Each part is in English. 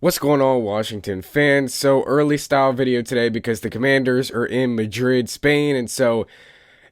What's going on, Washington fans? So early style video today because the Commanders are in Madrid, Spain, and so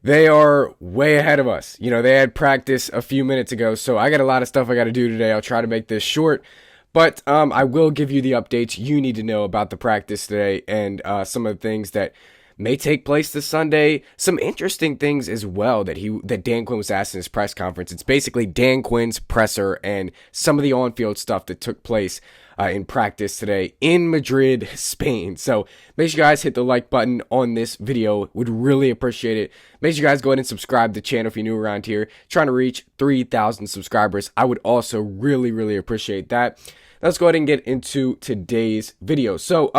they are way ahead of us. You know, they had practice a few minutes ago, so I got a lot of stuff I got to do today. I'll try to make this short, but I will give you the updates you need to know about the practice today and some of the things that may take place this Sunday. Some interesting things as well that Dan Quinn was asked in his press conference. It's basically Dan Quinn's presser and some of the on-field stuff that took place in practice today in Madrid, Spain. So make sure you guys hit the like button on this video. Would really appreciate it. Make sure you guys go ahead and subscribe to the channel if you're new around here. Trying to reach 3,000 subscribers. I would also really appreciate that. Let's go ahead and get into today's video. So,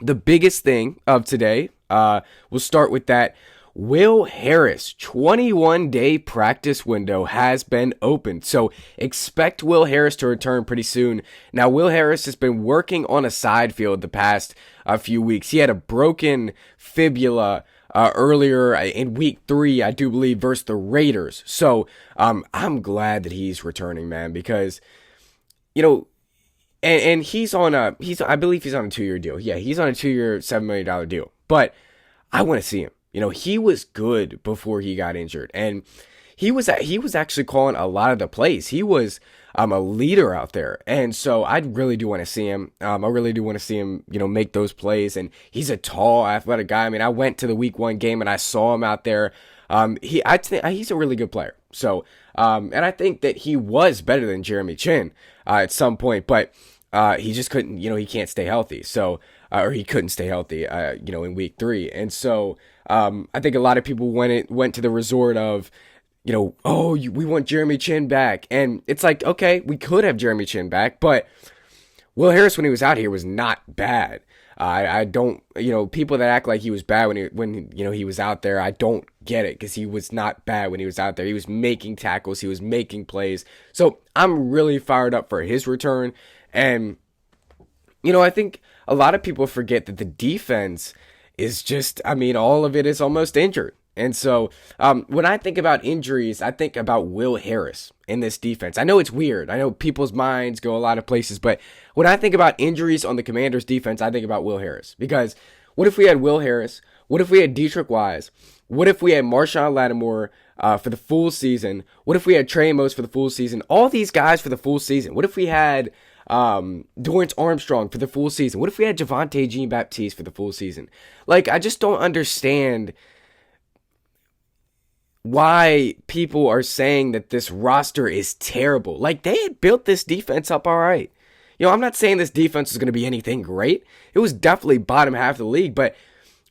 the biggest thing of today, we'll start with that. Will Harris 21-day practice window has been opened. So expect Will Harris to return pretty soon. Now, Will Harris has been working on a side field the past few weeks. He had a broken fibula earlier in week 3, I do believe, versus the Raiders. So I'm glad that he's returning, man, because, you know, and I believe he's on a 2-year deal. Yeah, he's on a 2-year, $7 million deal. But I want to see him. You know, he was good before he got injured, and he was actually calling a lot of the plays. He was a leader out there, and so I really do want to see him. I really do want to see him, you know, make those plays. And he's a tall, athletic guy. I mean, I went to the Week 1 game and I saw him out there. He's a really good player. So, and I think that he was better than Jeremy Chin at some point, but he just couldn't. You know, he can't stay healthy. So, or he couldn't stay healthy. You know, in week 3, and so. I think a lot of people went to the resort of, you know, we want Jeremy Chin back. And it's like, okay, we could have Jeremy Chin back, but Will Harris, when he was out here, was not bad. I don't, you know, people that act like he was bad when he was out there, I don't get it, because he was not bad when he was out there. He was making tackles, he was making plays. So I'm really fired up for his return. And, you know, I think a lot of people forget that the defense is just, I mean, all of it is almost injured. And so when I think about injuries, I think about Will Harris in this defense. I know it's weird. I know people's minds go a lot of places, but when I think about injuries on the Commanders defense, I think about Will Harris. Because what if we had Will Harris? What if we had Dietrich Wise? What if we had Marshawn Lattimore for the full season? What if we had Trey Amos for the full season? All these guys for the full season. What if we had Dorrance Armstrong for the full season? What if we had Javonte Jean-Baptiste for the full season? Like, I just don't understand why people are saying that this roster is terrible. Like, they had built this defense up all right. You know, I'm not saying this defense is going to be anything great. It was definitely bottom half of the league, but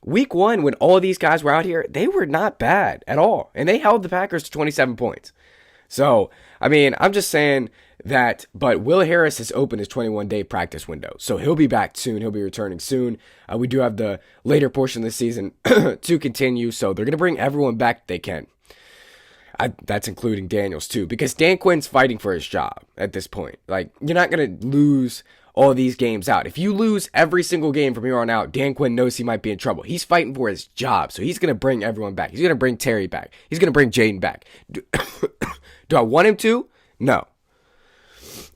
week 1, when all these guys were out here, they were not bad at all. And they held the Packers to 27 points. So, I mean, I'm just saying that, but Will Harris has opened his 21-day practice window. So he'll be back soon. He'll be returning soon. We do have the later portion of the season to continue. So they're going to bring everyone back that they can. That's including Daniels too, because Dan Quinn's fighting for his job at this point. Like, you're not going to lose all these games out. If you lose every single game from here on out, Dan Quinn knows he might be in trouble. He's fighting for his job. So he's going to bring everyone back. He's going to bring Terry back. He's going to bring Jaden back. Do I want him to? No.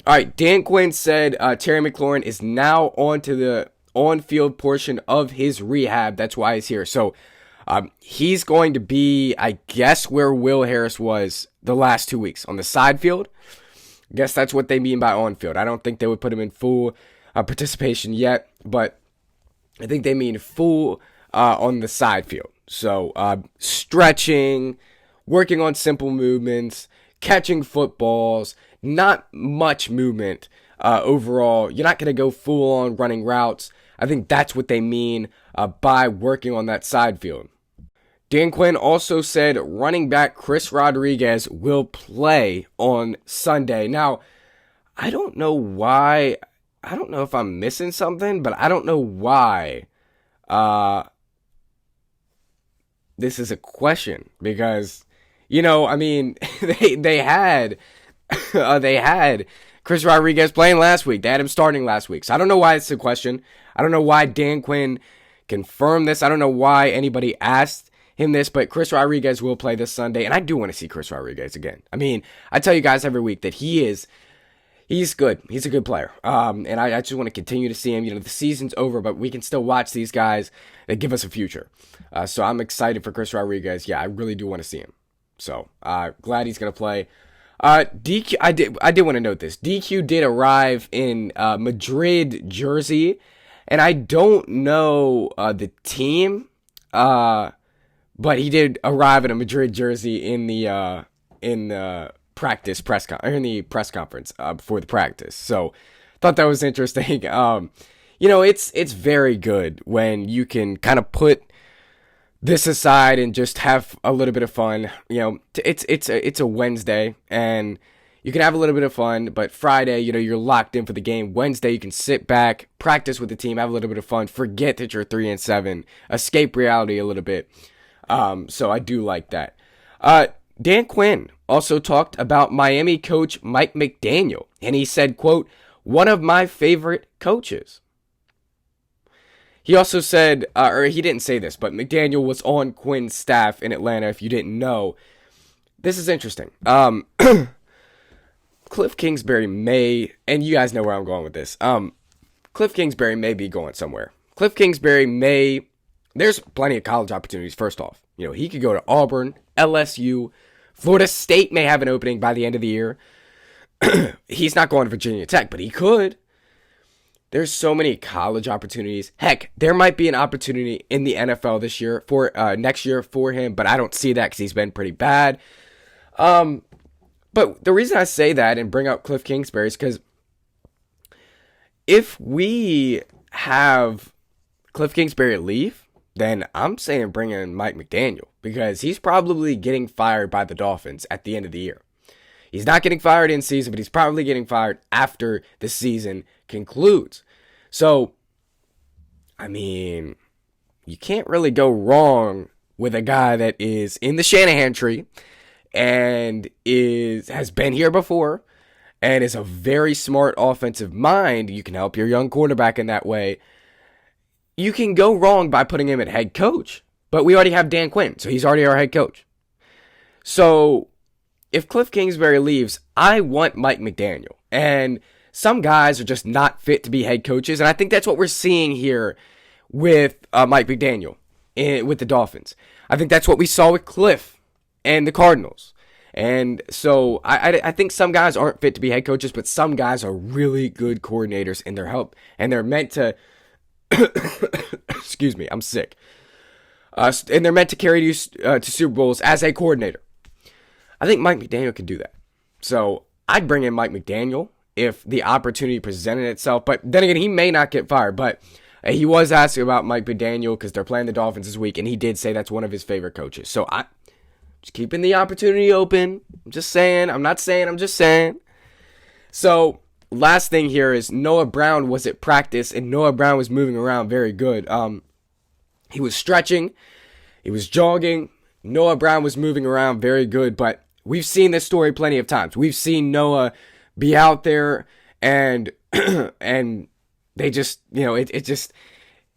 All right, Dan Quinn said Terry McLaurin is now on to the on-field portion of his rehab. That's why he's here. So he's going to be, I guess, where Will Harris was the last 2 weeks, on the side field. I guess that's what they mean by on-field. I don't think they would put him in full participation yet, but I think they mean full on the side field. So stretching, working on simple movements, catching footballs, not much movement overall. You're not going to go full on running routes. I think that's what they mean by working on that side field. Dan Quinn also said running back Chris Rodriguez will play on Sunday. Now, I don't know why. I don't know if I'm missing something, but I don't know why this is a question, because, you know, I mean, they had Chris Rodriguez playing last week. They had him starting last week. So I don't know why it's a question. I don't know why Dan Quinn confirmed this. I don't know why anybody asked him this, but Chris Rodriguez will play this Sunday, and I do want to see Chris Rodriguez again. I mean, I tell you guys every week that he is He's good. He's a good player. And I just want to continue to see him. The season's over, but we can still watch these guys that give us a future. So I'm excited for Chris Rodriguez. Yeah, I really do want to see him. So glad he's gonna play. DQ, I did want to note this. DQ did arrive in Madrid jersey, and I don't know the team, but he did arrive in a Madrid jersey in the in the press conference before the practice. So thought that was interesting. It's very good when you can kind of put this aside and just have a little bit of fun. It's a Wednesday and you can have a little bit of fun, but Friday, you're locked in for the game. Wednesday, you can sit back, practice with the team, have a little bit of fun, forget that you're 3-7, escape reality a little bit. So I do like that. Dan Quinn also talked about Miami coach Mike McDaniel, and he said, quote, "One of my favorite coaches." He also said, or he didn't say this, but McDaniel was on Quinn's staff in Atlanta, if you didn't know. This is interesting. Cliff Kingsbury may, and you guys know where I'm going with this, Cliff Kingsbury may be going somewhere. Cliff Kingsbury may, there's plenty of college opportunities, first off. He could go to Auburn, LSU, Florida State may have an opening by the end of the year. He's not going to Virginia Tech, but he could. There's so many college opportunities. Heck, there might be an opportunity in the NFL this year for next year for him, but I don't see that because he's been pretty bad. But the reason I say that and bring up Cliff Kingsbury is because if we have Cliff Kingsbury leave, then I'm saying bring in Mike McDaniel because he's probably getting fired by the Dolphins at the end of the year. He's not getting fired in season, but he's probably getting fired after the season concludes. So, you can't really go wrong with a guy that is in the Shanahan tree and has been here before and is a very smart offensive mind. You can help your young quarterback in that way. You can go wrong by putting him at head coach, but we already have Dan Quinn, so he's already our head coach. So if Cliff Kingsbury leaves, I want Mike McDaniel. And some guys are just not fit to be head coaches, and I think that's what we're seeing here with Mike McDaniel with the Dolphins. I think that's what we saw with Cliff and the Cardinals. And so I think some guys aren't fit to be head coaches, but some guys are really good coordinators in their help, and they're meant to excuse me, I'm sick. And they're meant to carry you to Super Bowls as a coordinator. I think Mike McDaniel could do that. So I'd bring in Mike McDaniel if the opportunity presented itself. But then again, he may not get fired. But he was asking about Mike McDaniel because they're playing the Dolphins this week, and he did say that's one of his favorite coaches. So I'm just keeping the opportunity open. I'm just saying. I'm not saying. I'm just saying. So last thing here is Noah Brown was at practice, and Noah Brown was moving around very good. He was stretching. He was jogging. Noah Brown was moving around very good, but we've seen this story plenty of times. We've seen Noah be out there and and they just,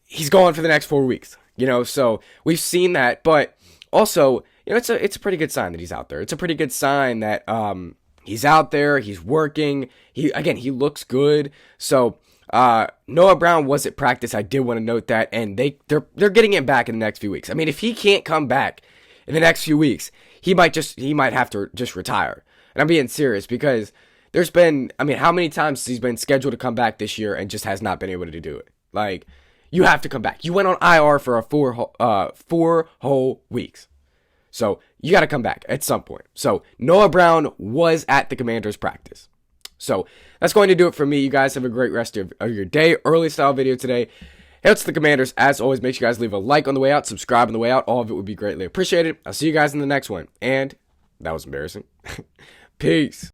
he's gone for the next 4 weeks, so we've seen that, but also, it's a pretty good sign that he's out there. It's a pretty good sign that, he's out there, he's working, he looks good, so, Noah Brown was at practice, I did want to note that, and they're getting him back in the next few weeks. If he can't come back in the next few weeks, he might have to just retire, and I'm being serious, because there's been, how many times he's been scheduled to come back this year and just has not been able to do it? Like, you have to come back. You went on IR for 4 whole weeks. So, you got to come back at some point. So, Noah Brown was at the Commanders practice. So, that's going to do it for me. You guys have a great rest of your day. Early style video today. Hey, it's the Commanders. As always, make sure you guys leave a like on the way out, subscribe on the way out. All of it would be greatly appreciated. I'll see you guys in the next one. And that was embarrassing. Peace.